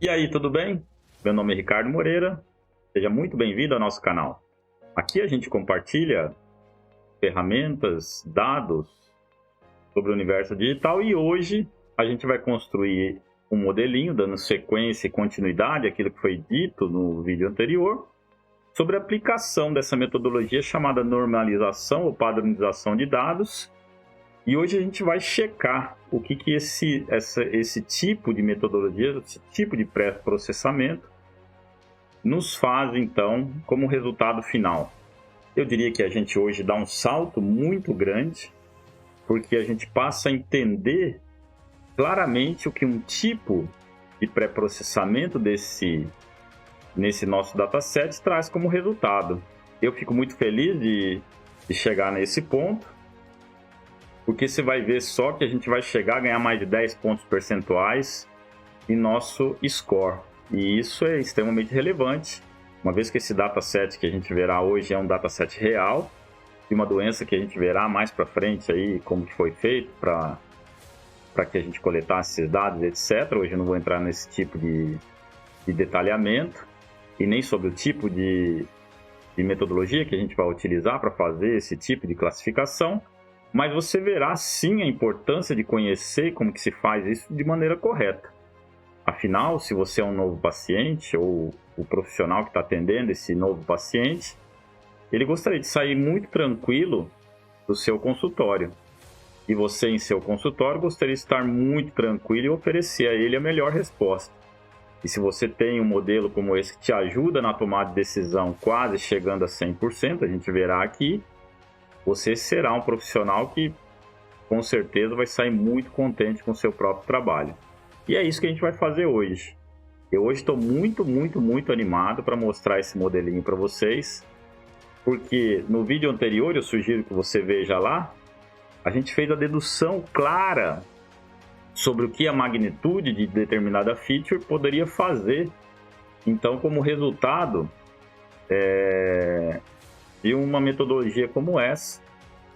E aí, tudo bem? Meu nome é Ricardo Moreira, seja muito bem-vindo ao nosso canal. Aqui a gente compartilha ferramentas, dados sobre o universo digital e hoje a gente vai construir um modelinho, dando sequência e continuidade àquilo que foi dito no vídeo anterior, sobre a aplicação dessa metodologia chamada normalização ou padronização de dados. E hoje a gente vai checar o que esse tipo de metodologia, esse tipo de pré-processamento nos faz, então, como resultado final. Eu diria que a gente hoje dá um salto muito grande, porque a gente passa a entender claramente o que um tipo de pré-processamento nesse nosso dataset traz como resultado. Eu fico muito feliz de chegar nesse ponto, porque você vai ver só que a gente vai chegar a ganhar mais de 10 pontos percentuais em nosso score. E isso é extremamente relevante, uma vez que esse dataset que a gente verá hoje é um dataset real, de uma doença que a gente verá mais para frente aí, como que foi feito para que a gente coletasse esses dados, etc. Hoje eu não vou entrar nesse tipo de detalhamento, e nem sobre o tipo de metodologia que a gente vai utilizar para fazer esse tipo de classificação, mas você verá sim a importância de conhecer como que se faz isso de maneira correta. Afinal, se você é um novo paciente ou o profissional que está atendendo esse novo paciente, ele gostaria de sair muito tranquilo do seu consultório. E você, em seu consultório, gostaria de estar muito tranquilo e oferecer a ele a melhor resposta. E se você tem um modelo como esse que te ajuda na tomada de decisão quase chegando a 100%, a gente verá aqui, você será um profissional que, com certeza, vai sair muito contente com o seu próprio trabalho. E é isso que a gente vai fazer hoje. Eu hoje estou muito animado para mostrar esse modelinho para vocês, porque no vídeo anterior, eu sugiro que você veja lá, a gente fez a dedução clara sobre o que a magnitude de determinada feature poderia fazer. Então, como resultado de uma metodologia como essa,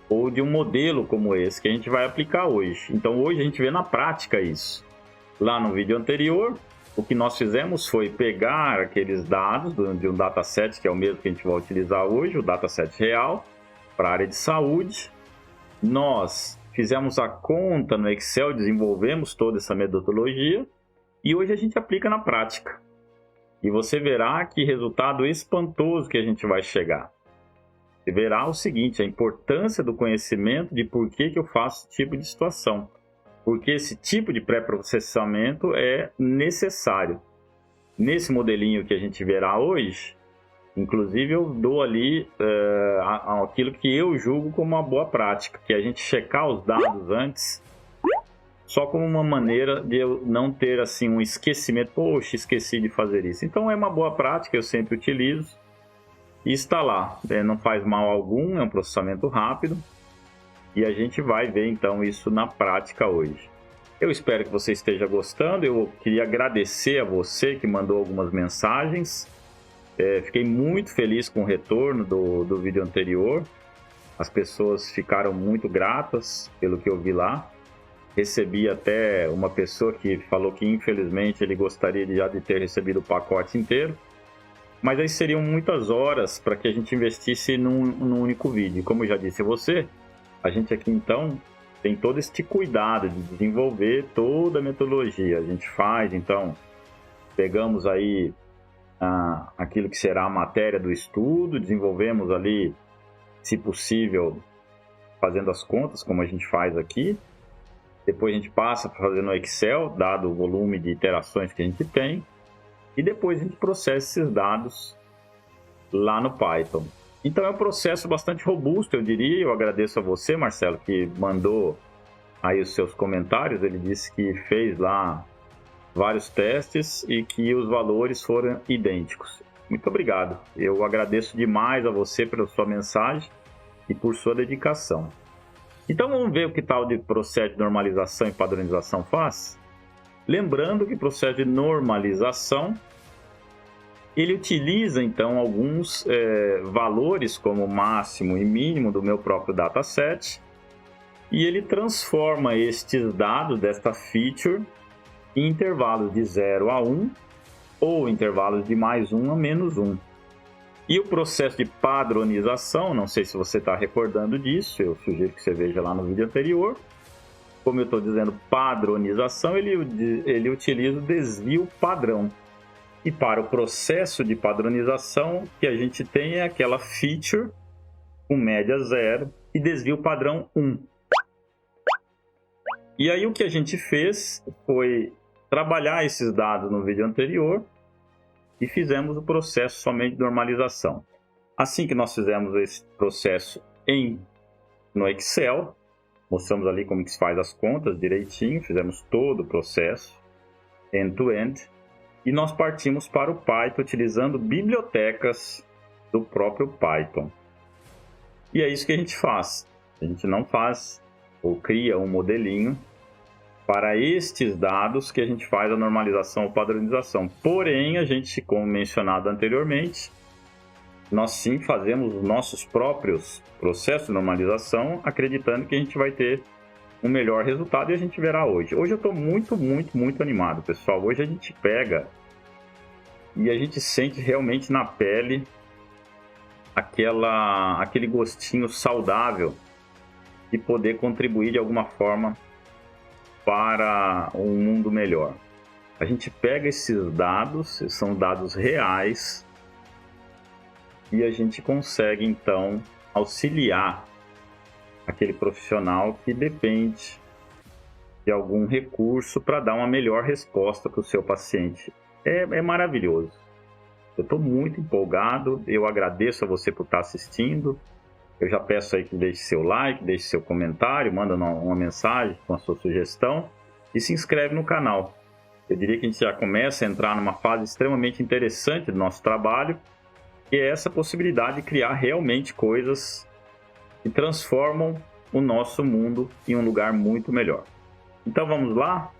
ou de um modelo como esse que a gente vai aplicar hoje. Então, hoje a gente vê na prática isso. Lá no vídeo anterior, o que nós fizemos foi pegar aqueles dados de um dataset, que é o mesmo que a gente vai utilizar hoje, o dataset real, para a área de saúde. Nós fizemos a conta no Excel, desenvolvemos toda essa metodologia e hoje a gente aplica na prática. E você verá que resultado espantoso que a gente vai chegar. Você verá o seguinte, a importância do conhecimento de por que eu faço esse tipo de situação. Porque esse tipo de pré-processamento é necessário. Nesse modelinho que a gente verá hoje, inclusive eu dou ali aquilo que eu julgo como uma boa prática, que é a gente checar os dados antes, só como uma maneira de eu não ter assim um esquecimento, poxa, esqueci de fazer isso. Então é uma boa prática, eu sempre utilizo e está lá, não faz mal algum, é um processamento rápido e a gente vai ver então isso na prática hoje. Eu espero que você esteja gostando, eu queria agradecer a você que mandou algumas mensagens. Fiquei muito feliz com o retorno do vídeo anterior. As pessoas ficaram muito gratas pelo que eu vi lá. Recebi até uma pessoa que falou que infelizmente ele gostaria de ter recebido o pacote inteiro. Mas aí seriam muitas horas para que a gente investisse num único vídeo. Como eu já disse a você, a gente aqui então tem todo este cuidado de desenvolver toda a metodologia. A gente faz, então, pegamos aí aquilo que será a matéria do estudo, desenvolvemos ali, se possível, fazendo as contas, como a gente faz aqui. Depois a gente passa para fazer no Excel, dado o volume de iterações que a gente tem. E depois a gente processa esses dados lá no Python. Então é um processo bastante robusto, eu diria. Eu agradeço a você, Marcelo, que mandou aí os seus comentários. Ele disse que fez lá vários testes e que os valores foram idênticos. Muito obrigado. Eu agradeço demais a você pela sua mensagem e por sua dedicação. Então vamos ver o que tal de processo de normalização e padronização faz? Lembrando que o processo de normalização ele utiliza então alguns valores como máximo e mínimo do meu próprio dataset e ele transforma estes dados desta feature em intervalos de 0 a 1 ou intervalos de +1 a -1. E o processo de padronização, não sei se você está recordando disso, eu sugiro que você veja lá no vídeo anterior. Como eu estou dizendo, padronização, ele utiliza o desvio padrão. E para o processo de padronização, que a gente tem é aquela feature com média 0 e desvio padrão 1. E aí o que a gente fez foi trabalhar esses dados no vídeo anterior e fizemos o processo somente de normalização. Assim que nós fizemos esse processo no Excel, mostramos ali como que se faz as contas direitinho, fizemos todo o processo, end-to-end, e nós partimos para o Python utilizando bibliotecas do próprio Python. E é isso que a gente faz. A gente não faz ou cria um modelinho para estes dados que a gente faz a normalização ou padronização. Porém, a gente, como mencionado anteriormente, nós sim fazemos os nossos próprios processos de normalização, acreditando que a gente vai ter um melhor resultado e a gente verá hoje. Hoje eu estou muito animado, pessoal. Hoje a gente pega e a gente sente realmente na pele aquele gostinho saudável de poder contribuir de alguma forma para um mundo melhor. A gente pega esses dados, são dados reais, e a gente consegue então auxiliar aquele profissional que depende de algum recurso para dar uma melhor resposta para o seu paciente. É maravilhoso. Eu estou muito empolgado, eu agradeço a você por estar assistindo. Eu já peço aí que deixe seu like, deixe seu comentário, manda uma mensagem com a sua sugestão e se inscreve no canal. Eu diria que a gente já começa a entrar numa fase extremamente interessante do nosso trabalho, que é essa possibilidade de criar realmente coisas que transformam o nosso mundo em um lugar muito melhor. Então vamos lá,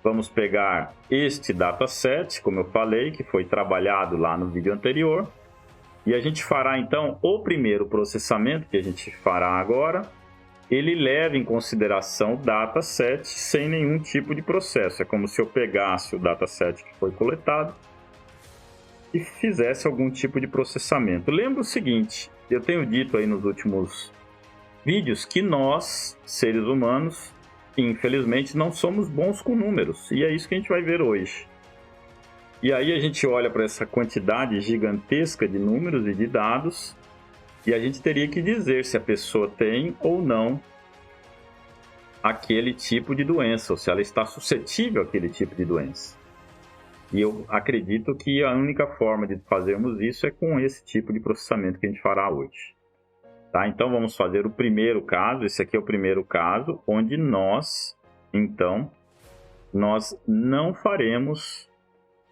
vamos pegar este dataset, como eu falei, que foi trabalhado lá no vídeo anterior, e a gente fará então o primeiro processamento que a gente fará agora. Ele leva em consideração o dataset sem nenhum tipo de processo. É como se eu pegasse o dataset que foi coletado e fizesse algum tipo de processamento. Lembra o seguinte, eu tenho dito aí nos últimos vídeos que nós, seres humanos, infelizmente não somos bons com números. E é isso que a gente vai ver hoje. E aí a gente olha para essa quantidade gigantesca de números e de dados e a gente teria que dizer se a pessoa tem ou não aquele tipo de doença, ou se ela está suscetível àquele tipo de doença. E eu acredito que a única forma de fazermos isso é com esse tipo de processamento que a gente fará hoje. Tá? Então vamos fazer o primeiro caso, esse aqui é o primeiro caso, onde nós não faremos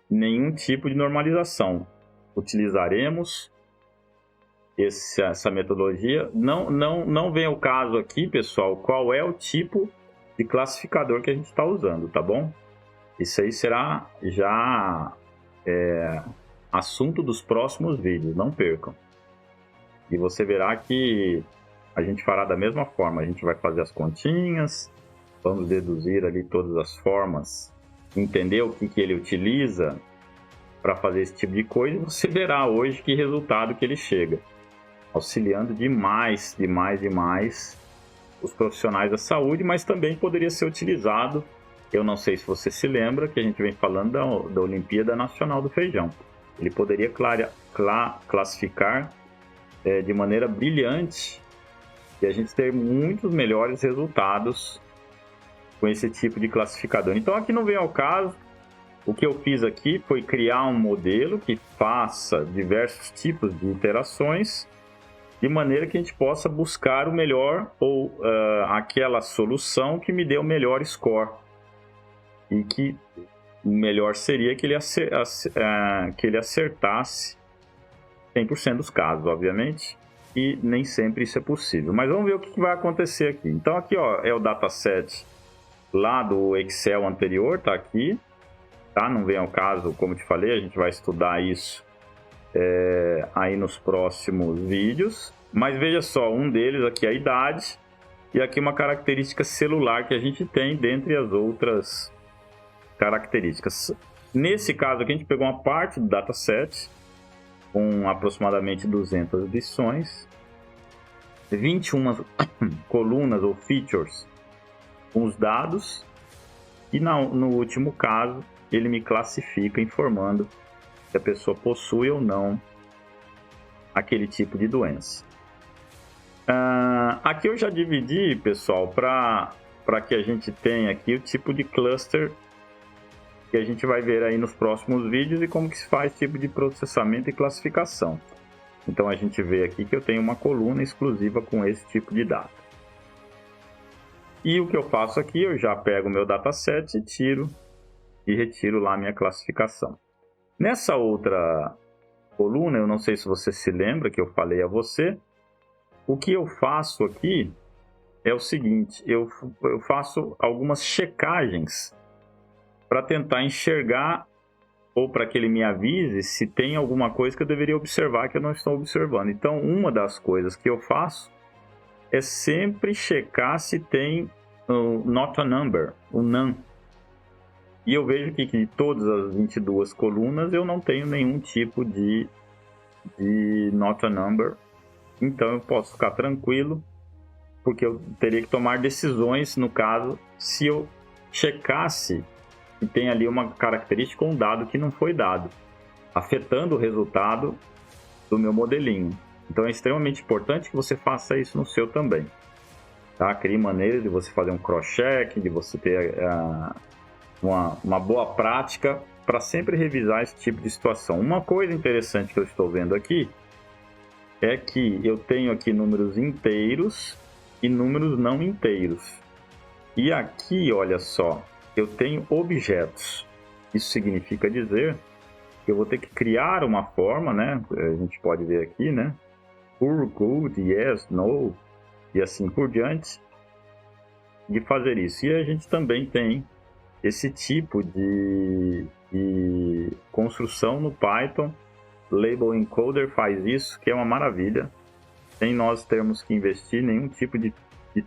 nenhum tipo de normalização. Utilizaremos essa metodologia. Não vem ao caso aqui, pessoal, qual é o tipo de classificador que a gente está usando, tá bom? Isso aí será já assunto dos próximos vídeos, não percam. E você verá que a gente fará da mesma forma. A gente vai fazer as continhas, vamos deduzir ali todas as formas, entender o que ele utiliza para fazer esse tipo de coisa, e você verá hoje que resultado que ele chega, auxiliando demais os profissionais da saúde, mas também poderia ser utilizado, eu não sei se você se lembra, que a gente vem falando da Olimpíada Nacional do Feijão. Ele poderia classificar de maneira brilhante e a gente ter muitos melhores resultados com esse tipo de classificador. Então aqui não vem ao caso. O que eu fiz aqui foi criar um modelo que faça diversos tipos de interações de maneira que a gente possa buscar o melhor ou aquela solução que me dê o melhor score. E que o melhor seria que ele acertasse 100% dos casos, obviamente, e nem sempre isso é possível. Mas vamos ver o que vai acontecer aqui. Então aqui é o dataset lá do Excel anterior, tá aqui. Tá? Não vem ao caso, como te falei, a gente vai estudar isso aí nos próximos vídeos. Mas veja só, um deles aqui é a idade e aqui uma característica celular que a gente tem dentre as outras características. Nesse caso aqui, a gente pegou uma parte do dataset, com aproximadamente 200 lições, 21 colunas ou features com os dados, e no último caso, ele me classifica informando se a pessoa possui ou não aquele tipo de doença. Aqui eu já dividi, pessoal, para que a gente tenha aqui o tipo de cluster que a gente vai ver aí nos próximos vídeos e como que se faz tipo de processamento e classificação. Então a gente vê aqui que eu tenho uma coluna exclusiva com esse tipo de dado. E o que eu faço aqui, eu já pego o meu dataset e tiro e retiro lá a minha classificação. Nessa outra coluna, eu não sei se você se lembra que eu falei a você, o que eu faço aqui é o seguinte, eu faço algumas checagens para tentar enxergar ou para que ele me avise se tem alguma coisa que eu deveria observar que eu não estou observando. Então, uma das coisas que eu faço é sempre checar se tem o not a number, o none. E eu vejo que de todas as 22 colunas eu não tenho nenhum tipo de not a number. Então, eu posso ficar tranquilo, porque eu teria que tomar decisões, no caso, se eu checasse e tem ali uma característica ou um dado que não foi dado, afetando o resultado do meu modelinho. Então é extremamente importante que você faça isso no seu também. Tá? Crie maneiras de você fazer um cross-check, de você ter uma boa prática para sempre revisar esse tipo de situação. Uma coisa interessante que eu estou vendo aqui é que eu tenho aqui números inteiros e números não inteiros. E aqui, olha só, eu tenho objetos. Isso significa dizer que eu vou ter que criar uma forma, né? A gente pode ver aqui, né? For, good, yes, no, e assim por diante, de fazer isso. E a gente também tem esse tipo de construção no Python. Label Encoder faz isso, que é uma maravilha, sem nós termos que investir nenhum tipo de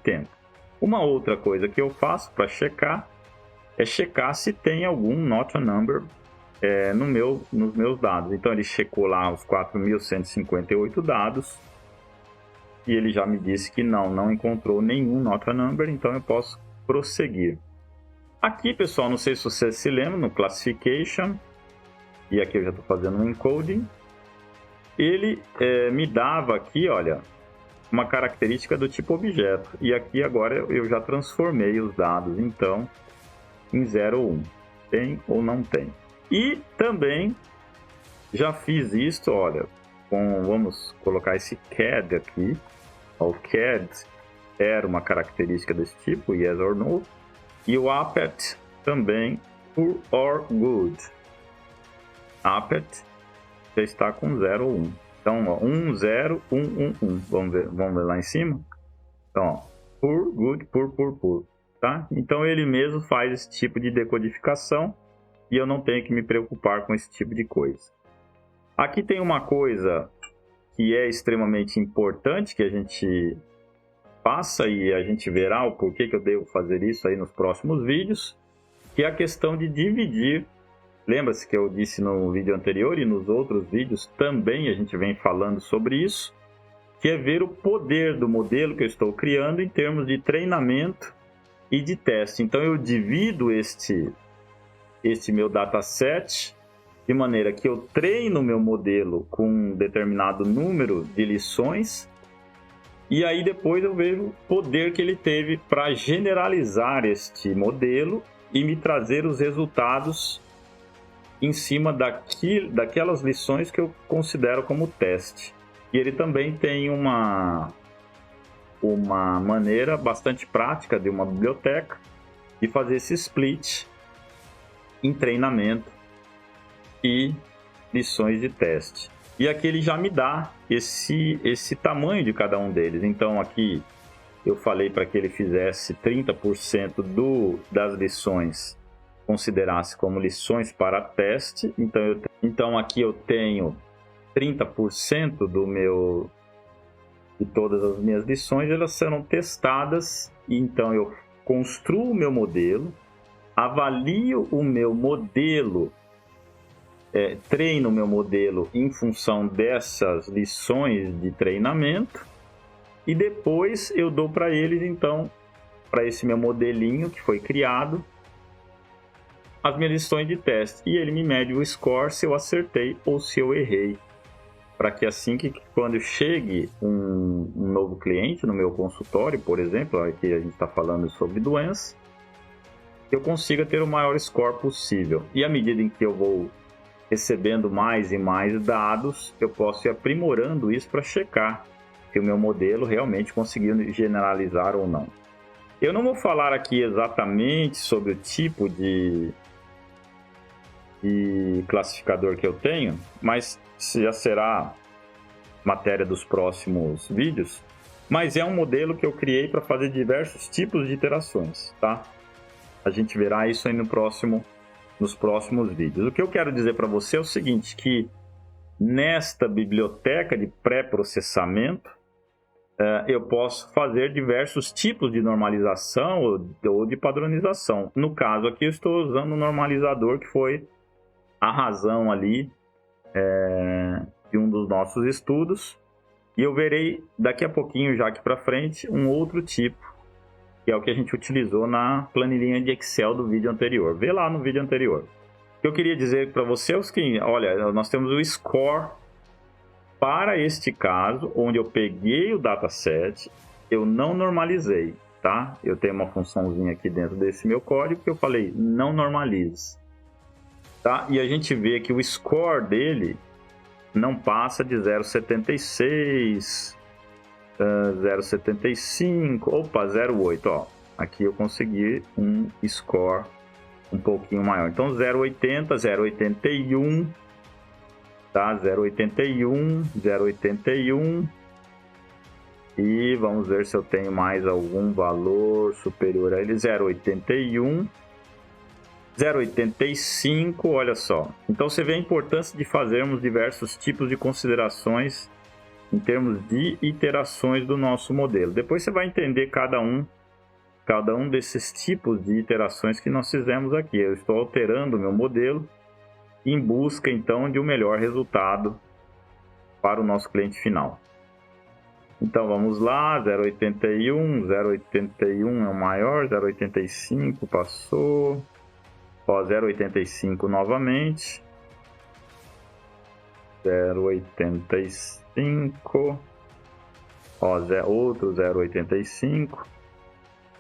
tempo. Uma outra coisa que eu faço para checar é checar se tem algum not a number nos meus dados. Então ele checou lá os 4.158 dados e ele já me disse que não encontrou nenhum not a number, então eu posso prosseguir. Aqui, pessoal, não sei se você se lembra, no Classification, e aqui eu já estou fazendo um encoding, ele me dava aqui, olha, uma característica do tipo objeto, e aqui agora eu já transformei os dados, então, em 0 ou 1. Tem ou não tem. E também já fiz isso, olha, vamos colocar esse CAD aqui. O CAD era uma característica desse tipo, yes or no. E o APET também, poor or good. APET já está com 0 ou 1. Então, ó, 1, 0, 1, 1, 1. Vamos ver lá em cima? Então, ó, poor, good, poor. Tá? Então ele mesmo faz esse tipo de decodificação e eu não tenho que me preocupar com esse tipo de coisa. Aqui tem uma coisa que é extremamente importante que a gente faça e a gente verá o porquê que eu devo fazer isso aí nos próximos vídeos, que é a questão de dividir. Lembra-se que eu disse no vídeo anterior e nos outros vídeos também a gente vem falando sobre isso, que é ver o poder do modelo que eu estou criando em termos de treinamento e de teste. Então eu divido este meu dataset de maneira que eu treino o meu modelo com um determinado número de lições e aí depois eu vejo o poder que ele teve para generalizar este modelo e me trazer os resultados em cima daquelas lições que eu considero como teste. E ele também tem uma maneira bastante prática de uma biblioteca de fazer esse split em treinamento e lições de teste. E aqui ele já me dá esse tamanho de cada um deles. Então aqui eu falei para que ele fizesse 30% das lições, considerasse como lições para teste. Então aqui eu tenho 30% de todas as minhas lições, elas serão testadas. Então eu construo o meu modelo, avalio o meu modelo treino o meu modelo em função dessas lições de treinamento e depois eu dou para eles, então, para esse meu modelinho que foi criado, as minhas lições de teste. E ele me mede o score se eu acertei ou se eu errei. Para que assim que quando chegue um novo cliente no meu consultório, por exemplo, aqui a gente está falando sobre doença, eu consiga ter o maior score possível. E à medida em que eu vou recebendo mais e mais dados, eu posso ir aprimorando isso para checar se o meu modelo realmente conseguiu generalizar ou não. Eu não vou falar aqui exatamente sobre o tipo de classificador que eu tenho, mas já será matéria dos próximos vídeos. Mas é um modelo que eu criei para fazer diversos tipos de iterações, tá? A gente verá isso aí nos próximos vídeos. O que eu quero dizer para você é o seguinte, que nesta biblioteca de pré-processamento, eu posso fazer diversos tipos de normalização ou de padronização. No caso aqui, eu estou usando um normalizador que foi a razão ali de um dos nossos estudos. E eu verei daqui a pouquinho, já aqui para frente, um outro tipo, que é o que a gente utilizou na planilhinha de Excel do vídeo anterior. Vê lá no vídeo anterior. O que eu queria dizer para você é o seguinte, olha, nós temos o score para este caso, onde eu peguei o dataset, eu não normalizei, tá? Eu tenho uma funçãozinha aqui dentro desse meu código que eu falei, não normalize, tá? E a gente vê que o score dele não passa de 0,76, 0,75, opa, 0,8, ó. Aqui eu consegui um score um pouquinho maior. Então 0,80, 0,81, tá? 0,81, 0,81. E vamos ver se eu tenho mais algum valor superior a ele. 0,81, 0,85, olha só. Então você vê a importância de fazermos diversos tipos de considerações em termos de iterações do nosso modelo. Depois você vai entender cada um desses tipos de iterações que nós fizemos aqui. Eu estou alterando o meu modelo em busca, então, de um melhor resultado para o nosso cliente final. Então, vamos lá, 0,81, 0,81 é o maior, 0,85 passou, ó, 0,85 novamente, 0,85, ó, outro 0,85.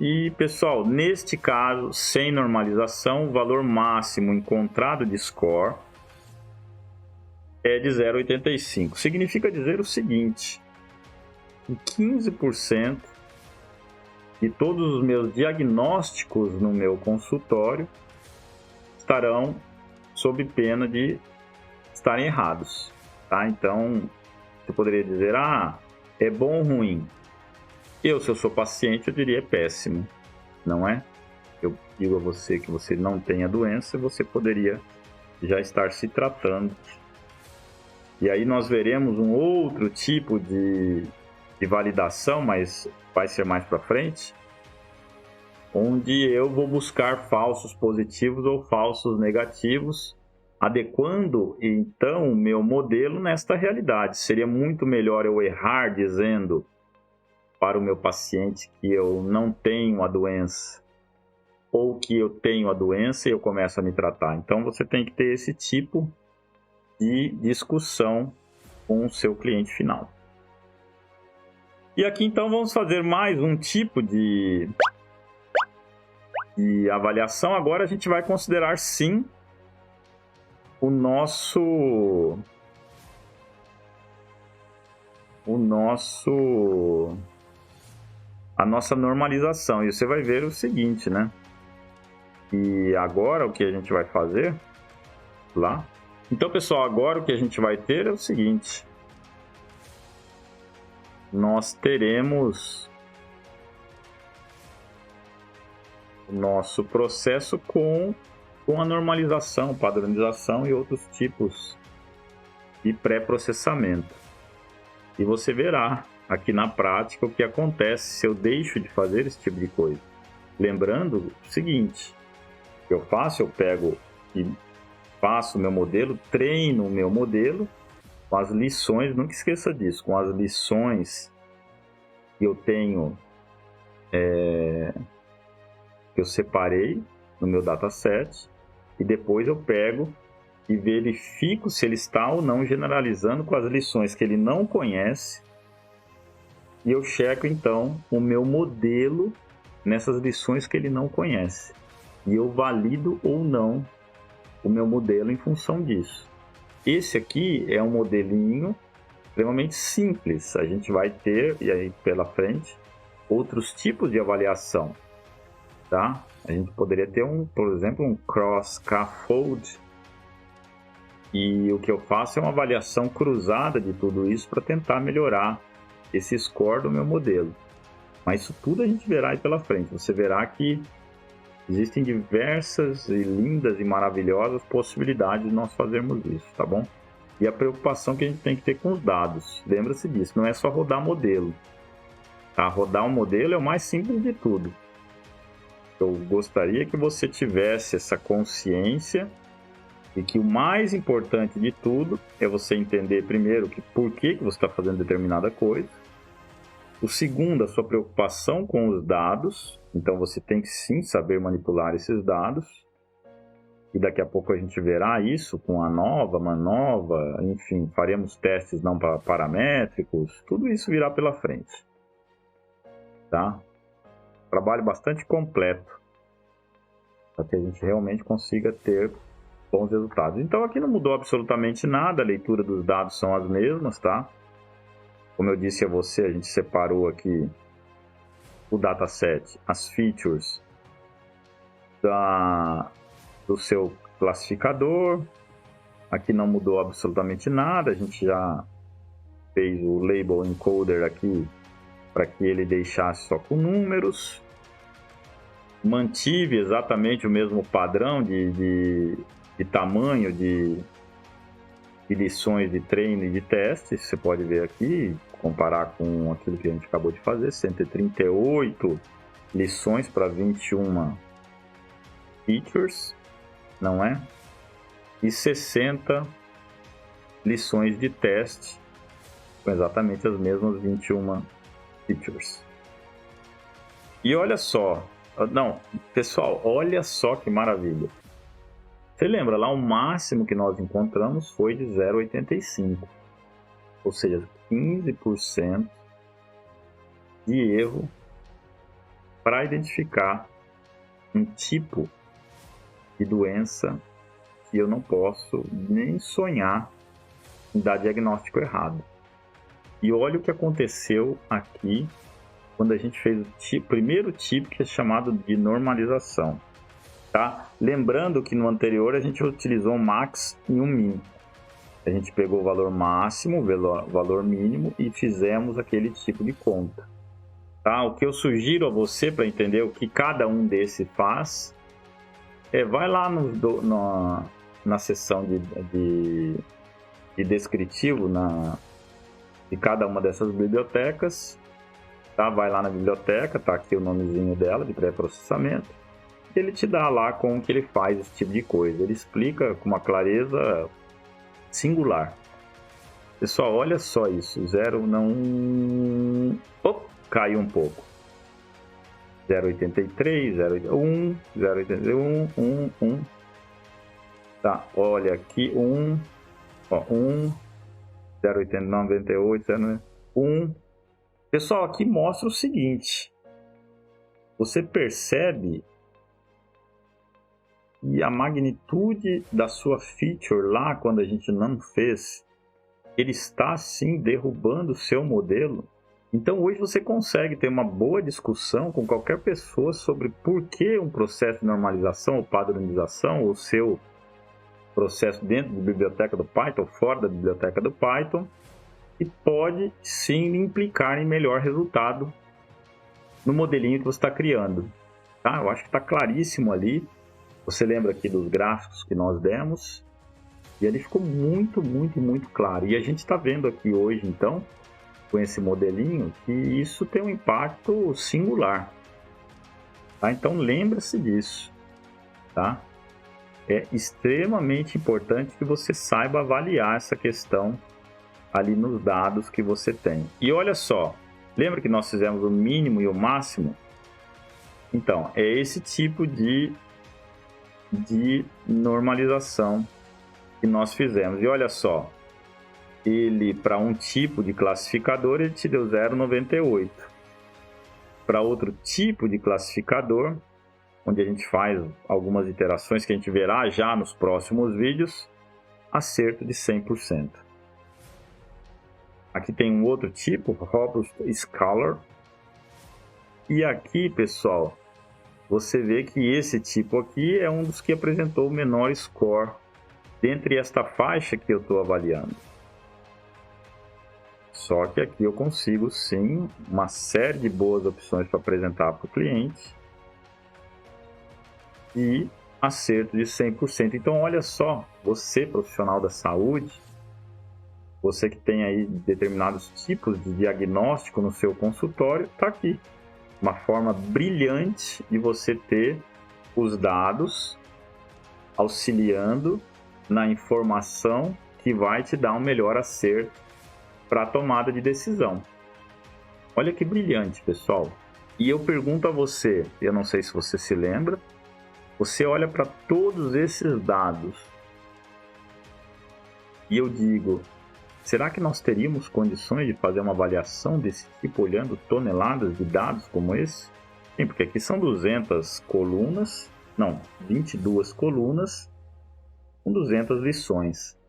E, pessoal, neste caso, sem normalização, o valor máximo encontrado de score é de 0,85. Significa dizer o seguinte, que 15% de todos os meus diagnósticos no meu consultório estarão sob pena de estarem errados, tá? Então, você poderia dizer, é bom ou ruim? Se eu sou paciente, eu diria péssimo, não é? Eu digo a você que você não tem a doença, você poderia já estar se tratando. E aí nós veremos um outro tipo de validação, mas vai ser mais para frente, onde eu vou buscar falsos positivos ou falsos negativos, adequando então o meu modelo nesta realidade. Seria muito melhor eu errar dizendo para o meu paciente que eu não tenho a doença ou que eu tenho a doença e eu começo a me tratar. Então você tem que ter esse tipo de discussão com o seu cliente final. E aqui então vamos fazer mais um tipo de avaliação. Agora a gente vai considerar sim a nossa normalização. E você vai ver o seguinte, né? E agora o que a gente vai fazer lá? Então, pessoal, agora o que a gente vai ter é o seguinte. Nós teremos o nosso processo com a normalização, padronização e outros tipos de pré-processamento. E você verá aqui na prática o que acontece se eu deixo de fazer esse tipo de coisa. Lembrando o seguinte, o que eu faço, eu pego e faço o meu modelo, treino o meu modelo com as lições, nunca esqueça disso, com as lições que eu tenho, que eu separei no meu dataset, e depois eu pego e verifico se ele está ou não generalizando com as lições que ele não conhece, e eu checo então o meu modelo nessas lições que ele não conhece, e eu valido ou não o meu modelo em função disso. Esse aqui é um modelinho extremamente simples. A gente vai ter, e aí pela frente, outros tipos de avaliação, tá? A gente poderia ter, por exemplo, um cross-scaffold, e o que eu faço é uma avaliação cruzada de tudo isso para tentar melhorar esse score do meu modelo. Mas isso tudo a gente verá aí pela frente. Você verá que existem diversas e lindas e maravilhosas possibilidades de nós fazermos isso, tá bom? E a preocupação que a gente tem que ter com os dados. Lembra-se disso, não é só rodar modelo. Tá? Rodar um modelo é o mais simples de tudo. Eu gostaria que você tivesse essa consciência e que o mais importante de tudo é você entender primeiro por que você está fazendo determinada coisa. O segundo, a sua preocupação com os dados. Então você tem que sim saber manipular esses dados. E daqui a pouco a gente verá isso com a nova, manova, enfim, faremos testes não paramétricos, tudo isso virá pela frente. Tá? Trabalho bastante completo para que a gente realmente consiga ter bons resultados. Então aqui não mudou absolutamente nada, a leitura dos dados são as mesmas, tá? Como eu disse a você, a gente separou aqui o dataset, as features do seu classificador. Aqui não mudou absolutamente nada, a gente já fez o label encoder aqui para que ele deixasse só com números. Mantive exatamente o mesmo padrão de tamanho de lições de treino e de teste. Você pode ver aqui, comparar com aquilo que a gente acabou de fazer, 138 lições para 21 features, não é? E 60 lições de teste com exatamente as mesmas 21 features. E olha só, não, pessoal, olha só que maravilha. Você lembra lá, o máximo que nós encontramos foi de 0,85, ou seja, 15% de erro para identificar um tipo de doença que eu não posso nem sonhar em dar diagnóstico errado. E olha o que aconteceu aqui quando a gente fez o primeiro tipo, que é chamado de normalização. Tá? Lembrando que no anterior a gente utilizou um max e um min. A gente pegou o valor máximo, o valor mínimo e fizemos aquele tipo de conta. Tá? O que eu sugiro a você para entender o que cada um desses faz vai lá na seção de descritivo de cada uma dessas bibliotecas. Tá? Vai lá na biblioteca, tá aqui o nomezinho dela de pré-processamento. Ele te dá lá como que ele faz esse tipo de coisa. Ele explica com uma clareza singular. Pessoal, olha só isso. 0 não... caiu um pouco. 0,83, 0,1, 0,81, 1. Tá, olha aqui, 1, 0,98, 1. Pessoal, aqui mostra o seguinte. Você percebe e a magnitude da sua feature lá, quando a gente não fez, ele está sim derrubando o seu modelo. Então hoje você consegue ter uma boa discussão com qualquer pessoa sobre por que um processo de normalização ou padronização, ou seu processo dentro da biblioteca do Python, fora da biblioteca do Python, e pode sim implicar em melhor resultado no modelinho que você está criando. Tá? Eu acho que está claríssimo ali. Você lembra aqui dos gráficos que nós demos? E ali ficou muito, muito, muito claro. E a gente está vendo aqui hoje, então, com esse modelinho, que isso tem um impacto singular. Tá? Então, lembra-se disso. Tá? é extremamente importante que você saiba avaliar essa questão ali nos dados que você tem. E olha só, lembra que nós fizemos o mínimo e o máximo? Então, é esse tipo de normalização que nós fizemos. E olha só, ele, para um tipo de classificador, ele te deu 0,98. Para outro tipo de classificador, onde a gente faz algumas iterações que a gente verá já nos próximos vídeos, acerto de 100%. Aqui tem um outro tipo, Robust Scholar. E aqui, pessoal, você vê que esse tipo aqui é um dos que apresentou o menor score dentre esta faixa que eu estou avaliando. Só que aqui eu consigo sim uma série de boas opções para apresentar para o cliente e acerto de 100%. Então olha só, você profissional da saúde, você que tem aí determinados tipos de diagnóstico no seu consultório, está aqui. Uma forma brilhante de você ter os dados auxiliando na informação que vai te dar um melhor acerto para a tomada de decisão. Olha que brilhante, pessoal. E eu pergunto a você, eu não sei se você se lembra, você olha para todos esses dados e eu digo, será que nós teríamos condições de fazer uma avaliação desse tipo olhando toneladas de dados como esse? Sim, porque aqui são 200 colunas, não, 22 colunas com 200 lições.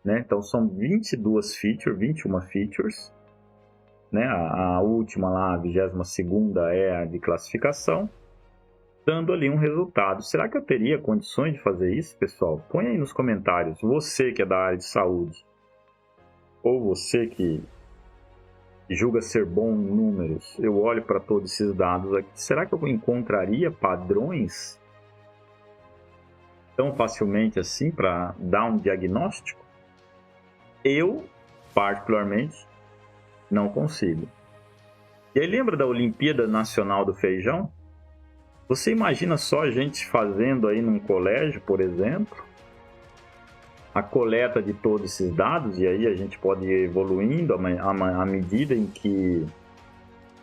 Né? Então são 22 features, 21 features. Né? A última lá, a 22ª, é a de classificação, dando ali um resultado. Será que eu teria condições de fazer isso, pessoal? Põe aí nos comentários, você que é da área de saúde, ou você que julga ser bom em números, eu olho para todos esses dados aqui, será que eu encontraria padrões tão facilmente assim para dar um diagnóstico? Eu, particularmente, não consigo. E aí lembra da Olimpíada Nacional do Feijão? Você imagina só a gente fazendo aí num colégio, por exemplo, a coleta de todos esses dados, e aí a gente pode ir evoluindo à medida em que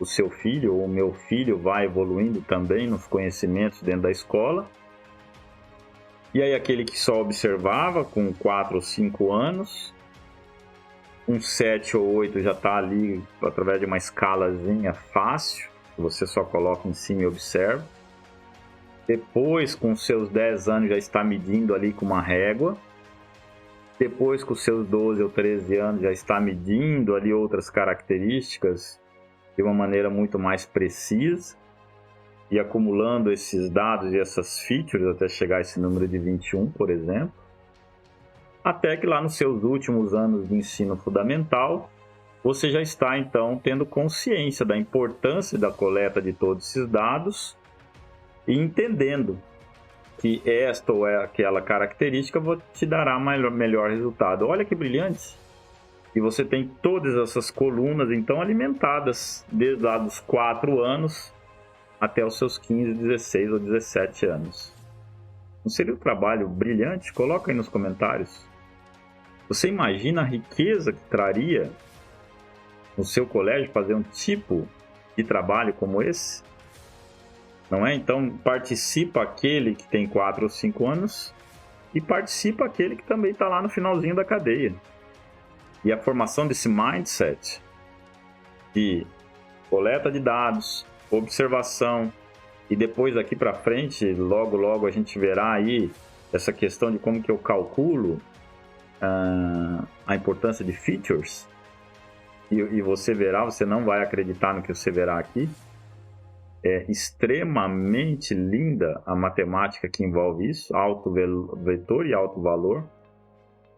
o seu filho ou o meu filho vai evoluindo também nos conhecimentos dentro da escola. E aí aquele que só observava com 4 ou 5 anos, com 7 ou 8 já está ali através de uma escalazinha fácil, que você só coloca em cima e observa. Depois, com seus 10 anos, já está medindo ali com uma régua. Depois, com seus 12 ou 13 anos, já está medindo ali outras características de uma maneira muito mais precisa e acumulando esses dados e essas features até chegar a esse número de 21, por exemplo. Até que lá nos seus últimos anos de ensino fundamental, você já está, então, tendo consciência da importância da coleta de todos esses dados e entendendo que esta ou aquela característica te dará melhor resultado. Olha que brilhante! E você tem todas essas colunas, então, alimentadas desde lá dos 4 anos até os seus 15, 16 ou 17 anos. Não seria um trabalho brilhante? Coloca aí nos comentários. Você imagina a riqueza que traria no seu colégio fazer um tipo de trabalho como esse? Não é? Então, participa aquele que tem 4 ou 5 anos e participa aquele que também está lá no finalzinho da cadeia. E a formação desse mindset de coleta de dados, observação, e depois daqui para frente, logo a gente verá aí essa questão de como que eu calculo a importância de features, e você verá, você não vai acreditar no que você verá aqui. É extremamente linda a matemática que envolve isso, alto vetor e alto valor.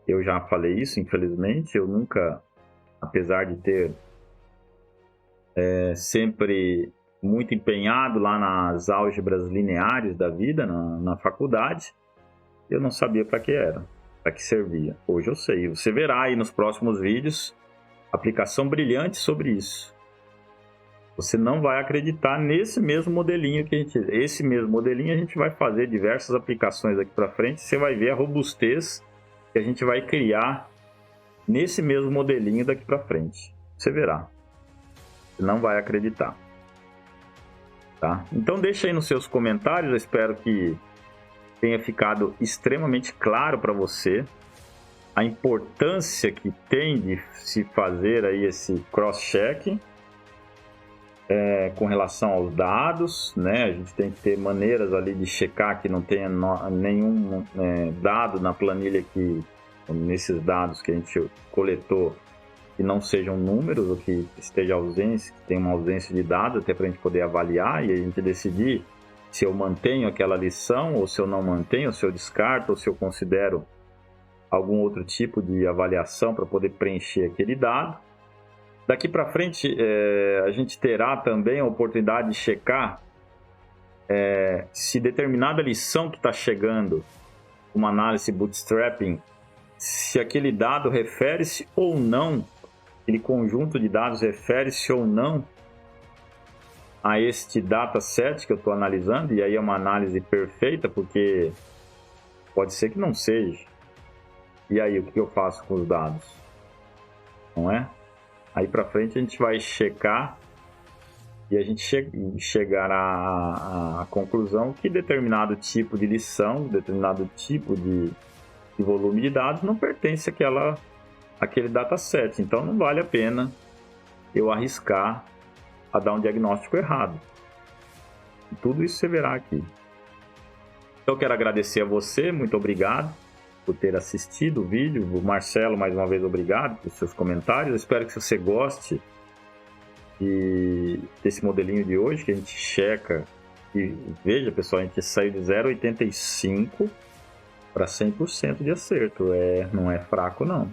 Eu já falei isso, infelizmente, eu nunca, apesar de ter sempre muito empenhado lá nas álgebras lineares da vida, na faculdade, eu não sabia para que era, para que servia. Hoje eu sei, você verá aí nos próximos vídeos aplicação brilhante sobre isso. Você não vai acreditar nesse mesmo modelinho que esse mesmo modelinho a gente vai fazer diversas aplicações aqui para frente. Você vai ver a robustez que a gente vai criar nesse mesmo modelinho daqui para frente. Você verá. Você não vai acreditar. Tá? Então deixa aí nos seus comentários. Eu espero que tenha ficado extremamente claro para você a importância que tem de se fazer aí esse cross-check com relação aos dados, né? A gente tem que ter maneiras ali de checar que não tenha nenhum dado na planilha nesses dados que a gente coletou, que não sejam números ou que esteja ausência, que tenha uma ausência de dados, até para a gente poder avaliar e a gente decidir se eu mantenho aquela lição ou se eu não mantenho, ou se eu descarto ou se eu considero algum outro tipo de avaliação para poder preencher aquele dado. Daqui para frente, a gente terá também a oportunidade de checar se determinada lição que está chegando, uma análise bootstrapping, se aquele dado refere-se ou não, aquele conjunto de dados refere-se ou não a este dataset que eu estou analisando, e aí é uma análise perfeita, porque pode ser que não seja. E aí, o que eu faço com os dados? Não é? Aí para frente a gente vai checar e a gente chegará à conclusão que determinado tipo de lição, determinado tipo de volume de dados não pertence àquele dataset. Então não vale a pena eu arriscar a dar um diagnóstico errado. E tudo isso você verá aqui. Então eu quero agradecer a você, muito obrigado por ter assistido o vídeo. O Marcelo, mais uma vez, obrigado pelos seus comentários. Eu espero que você goste desse modelinho de hoje, que a gente checa. E veja, pessoal, a gente saiu de 0,85 para 100% de acerto. Não é fraco, não.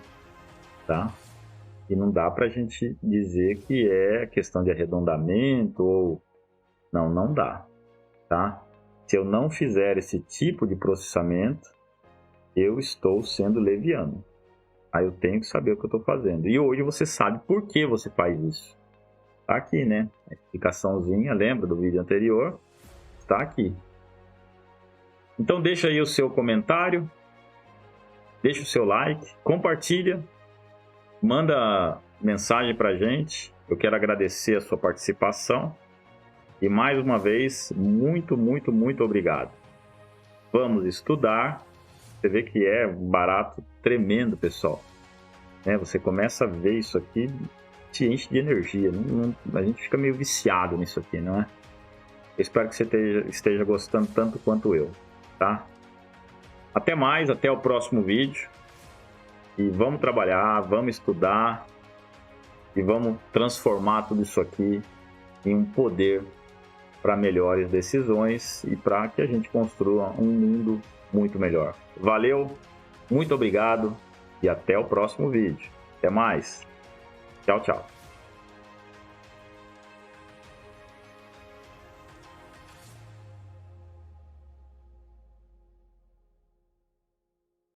Tá? E não dá para a gente dizer que é questão de arredondamento ou... Não dá. Tá? Se eu não fizer esse tipo de processamento, eu estou sendo leviano. Aí eu tenho que saber o que eu estou fazendo. E hoje você sabe por que você faz isso. Está aqui, né? A explicaçãozinha, lembra do vídeo anterior? Está aqui. Então deixa aí o seu comentário. Deixa o seu like. Compartilha. Manda mensagem para a gente. Eu quero agradecer a sua participação. E mais uma vez, muito, muito, muito obrigado. Vamos estudar. Você vê que é um barato tremendo, pessoal. Você começa a ver isso aqui, te enche de energia. A gente fica meio viciado nisso aqui, não é? Eu espero que você esteja gostando tanto quanto eu, tá? Até mais, até o próximo vídeo. E vamos trabalhar, vamos estudar. E vamos transformar tudo isso aqui em um poder para melhores decisões e para que a gente construa um mundo muito melhor. Valeu, muito obrigado e até o próximo vídeo. Até mais. Tchau, tchau.